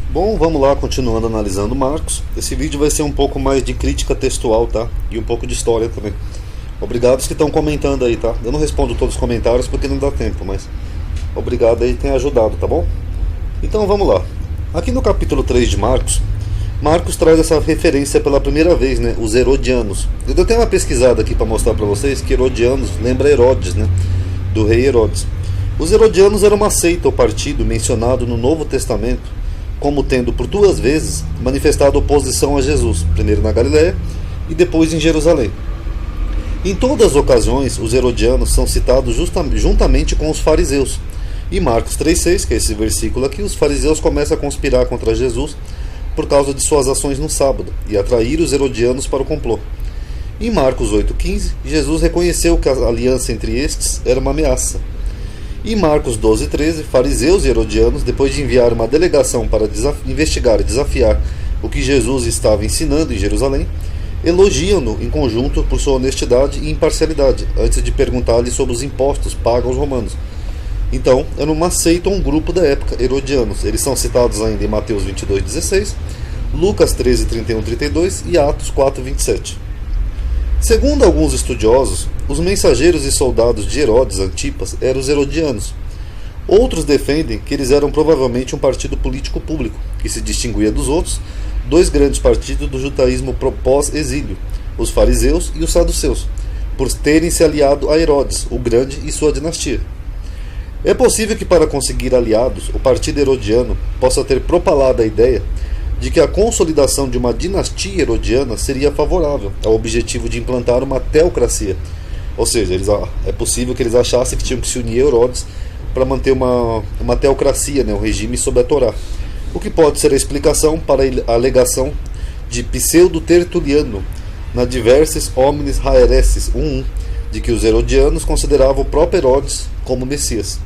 Bom, vamos lá, continuando analisando Marcos. Esse vídeo vai ser um pouco mais de crítica textual, tá? E um pouco de história também. Obrigado os que estão comentando aí, tá? Eu não respondo todos os comentários porque não dá tempo, mas obrigado aí, tem ajudado, tá bom? Então vamos lá. Aqui no capítulo 3 de Marcos, Marcos traz essa referência pela primeira vez, né? Os Herodianos. Eu dei até uma pesquisada aqui para mostrar para vocês que Herodianos lembra Herodes, né? Do rei Herodes. Os Herodianos eram uma seita ou partido mencionado no Novo Testamento como tendo por duas vezes manifestado oposição a Jesus, primeiro na Galiléia e depois em Jerusalém. Em todas as ocasiões, os herodianos são citados juntamente com os fariseus. Em Marcos 3,6, que é esse versículo aqui, os fariseus começam a conspirar contra Jesus por causa de suas ações no sábado e atrair os herodianos para o complô. Em Marcos 8,15, Jesus reconheceu que a aliança entre estes era uma ameaça. Em Marcos 12,13, fariseus e herodianos, depois de enviar uma delegação para investigar e desafiar o que Jesus estava ensinando em Jerusalém, elogiam-no em conjunto por sua honestidade e imparcialidade, antes de perguntar-lhe sobre os impostos pagos aos romanos. Então, era uma seita ou um grupo da época, herodianos. Eles são citados ainda em Mateus 22,16, Lucas 13:31-32 e Atos 4:27. Segundo alguns estudiosos, os mensageiros e soldados de Herodes Antipas eram os herodianos. Outros defendem que eles eram provavelmente um partido político público, que se distinguia dos outros, dois grandes partidos do judaísmo pós-exílio, os fariseus e os saduceus, por terem se aliado a Herodes, o Grande, e sua dinastia. É possível que para conseguir aliados, o partido herodiano possa ter propalado a ideia de que a consolidação de uma dinastia herodiana seria favorável ao objetivo de implantar uma teocracia. Ou seja, é possível que eles achassem que tinham que se unir a Herodes para manter uma teocracia, né, um regime sob a Torá. O que pode ser a explicação para a alegação de Pseudo-Tertuliano na Diverses Homines Haereses 1.1, de que os herodianos consideravam o próprio Herodes como Messias.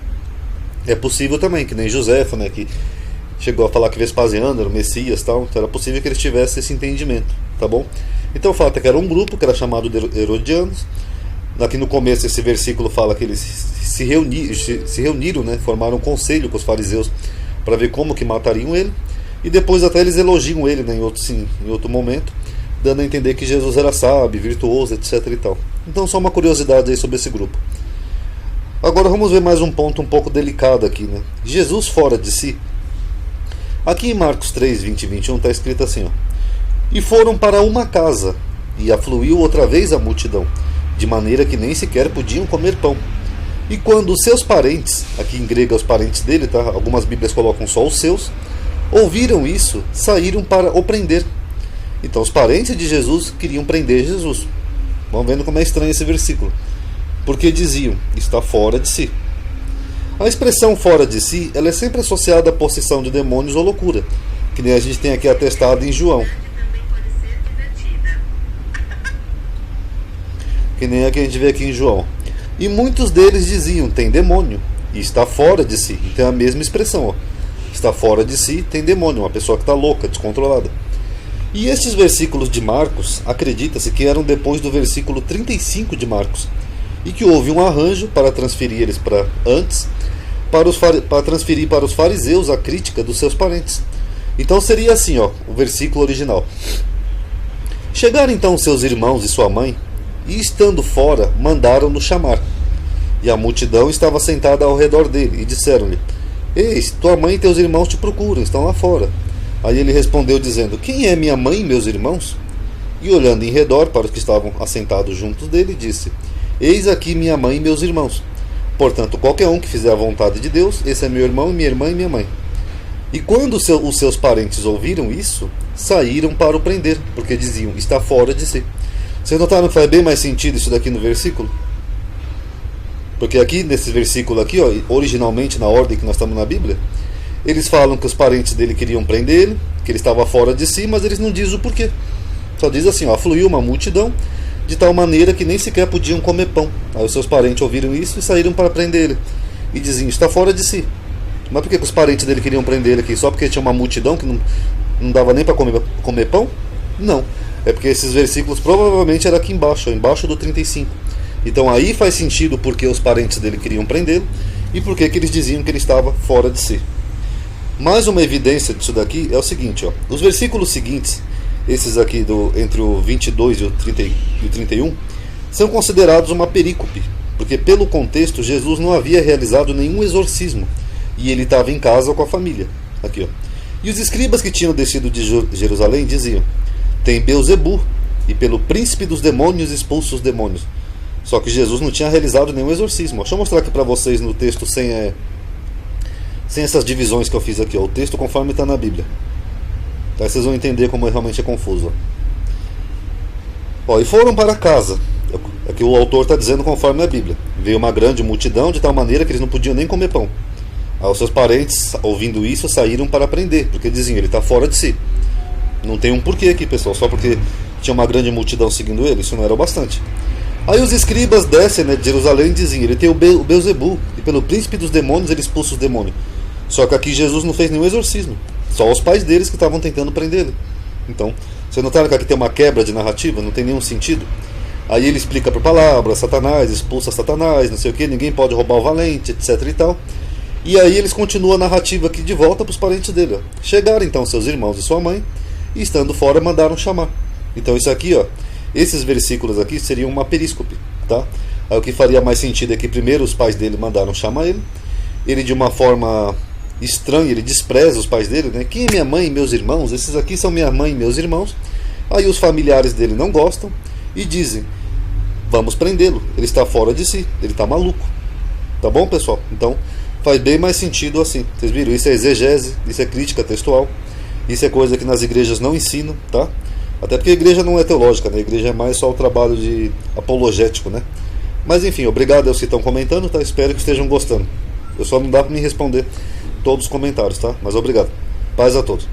É possível também, que nem Josefa, né, que chegou a falar que Vespasiano era o Messias, tal, então era possível que eles tivessem esse entendimento, tá bom? Então o fato é que era um grupo que era chamado de Herodianos. Aqui no começo esse versículo fala que eles se reuniram, né, formaram um conselho com os fariseus para ver como que matariam ele, e depois até eles elogiam ele, né, em outro momento, dando a entender que Jesus era sábio, virtuoso, etc. e tal. Então só uma curiosidade aí sobre esse grupo. Agora vamos ver mais um ponto um pouco delicado aqui, né? Jesus fora de si. Aqui em Marcos 3, 20 e 21 está escrito assim, ó: e foram para uma casa, e afluiu outra vez a multidão, de maneira que nem sequer podiam comer pão. E quando os seus parentes, aqui em grego os parentes dele, tá? Algumas bíblias colocam só os seus, ouviram isso, saíram para o prender. Então os parentes de Jesus queriam prender Jesus. Vamos vendo como é estranho esse versículo. Porque diziam, está fora de si. A expressão fora de si, ela é sempre associada à possessão de demônios ou loucura, que nem a gente tem aqui atestado em João. Que nem a que a gente vê aqui em João. E muitos deles diziam, tem demônio, e está fora de si. Então é a mesma expressão, ó. Está fora de si, tem demônio, uma pessoa que está louca, descontrolada. E estes versículos de Marcos, acredita-se que eram depois do versículo 35 de Marcos, e que houve um arranjo para transferir eles para antes, para transferir para os fariseus a crítica dos seus parentes. Então seria assim, ó, o versículo original: chegaram então seus irmãos e sua mãe, e estando fora, mandaram-no chamar. E a multidão estava sentada ao redor dele, e disseram-lhe: eis, tua mãe e teus irmãos te procuram, estão lá fora. Aí ele respondeu dizendo: quem é minha mãe e meus irmãos? E olhando em redor para os que estavam assentados juntos dele, disse: eis aqui minha mãe e meus irmãos. Portanto, qualquer um que fizer a vontade de Deus, esse é meu irmão, minha irmã e minha mãe. E quando os seus parentes ouviram isso, saíram para o prender, porque diziam, está fora de si. Vocês notaram que faz bem mais sentido isso daqui no versículo? Porque aqui, nesse versículo aqui, ó, originalmente na ordem que nós estamos na Bíblia, eles falam que os parentes dele queriam prender ele, que ele estava fora de si, mas eles não dizem o porquê. Só diz assim, ó, afluiu uma multidão, de tal maneira que nem sequer podiam comer pão. Aí os seus parentes ouviram isso e saíram para prender ele. E diziam, está fora de si. Mas por que os parentes dele queriam prender ele aqui? Só porque tinha uma multidão que não dava nem para comer pão? Não. É porque esses versículos provavelmente eram aqui embaixo do 35. Então aí faz sentido porque os parentes dele queriam prendê-lo e porque que eles diziam que ele estava fora de si. Mais uma evidência disso daqui é o seguinte, ó. Os versículos seguintes, esses aqui entre o 22 e o 31, são considerados uma perícope, porque pelo contexto Jesus não havia realizado nenhum exorcismo e ele estava em casa com a família. Aqui, ó. E os escribas que tinham descido de Jerusalém diziam: tem Beelzebu, e pelo príncipe dos demônios expulsa os demônios. Só que Jesus não tinha realizado nenhum exorcismo. Deixa eu mostrar aqui para vocês no texto sem essas divisões que eu fiz aqui, ó. O texto conforme está na Bíblia. Aí vocês vão entender como realmente é confuso. Ó, e foram para casa. Aqui o autor está dizendo conforme a Bíblia. Veio uma grande multidão de tal maneira que eles não podiam nem comer pão. Aí os seus parentes, ouvindo isso, saíram para prender, porque diziam, ele está fora de si. Não tem um porquê aqui, pessoal, só porque tinha uma grande multidão seguindo ele, isso não era o bastante. Aí os escribas descem, né, de Jerusalém e diziam, ele tem o Beelzebu, e pelo príncipe dos demônios ele expulsa os demônios. Só que aqui Jesus não fez nenhum exorcismo, só os pais deles que estavam tentando prender ele. Então, vocês notaram que aqui tem uma quebra de narrativa, não tem nenhum sentido? Aí ele explica por palavras, Satanás, expulsa Satanás, não sei o que, ninguém pode roubar o valente, etc e tal. E aí eles continuam a narrativa aqui de volta para os parentes dele. Ó. Chegaram então seus irmãos e sua mãe, e estando fora mandaram chamar. Então isso aqui, ó, esses versículos aqui seriam uma períscope, tá? Aí o que faria mais sentido é que primeiro os pais dele mandaram chamar ele. Ele de uma forma estranha, ele despreza os pais dele, né? Quem é minha mãe e meus irmãos? Esses aqui são minha mãe e meus irmãos. Aí os familiares dele não gostam e dizem, vamos prendê-lo, ele está fora de si, ele está maluco. Tá bom, pessoal? Então faz bem mais sentido assim. Vocês viram? Isso é exegese, isso é crítica textual. Isso é coisa que nas igrejas não ensinam, tá? Até porque a igreja não é teológica, né? A igreja é mais só o trabalho de apologético, né? Mas enfim, obrigado aos que estão comentando, tá? Espero que estejam gostando. Eu só não dá para me responder todos os comentários, tá? Mas obrigado. Paz a todos.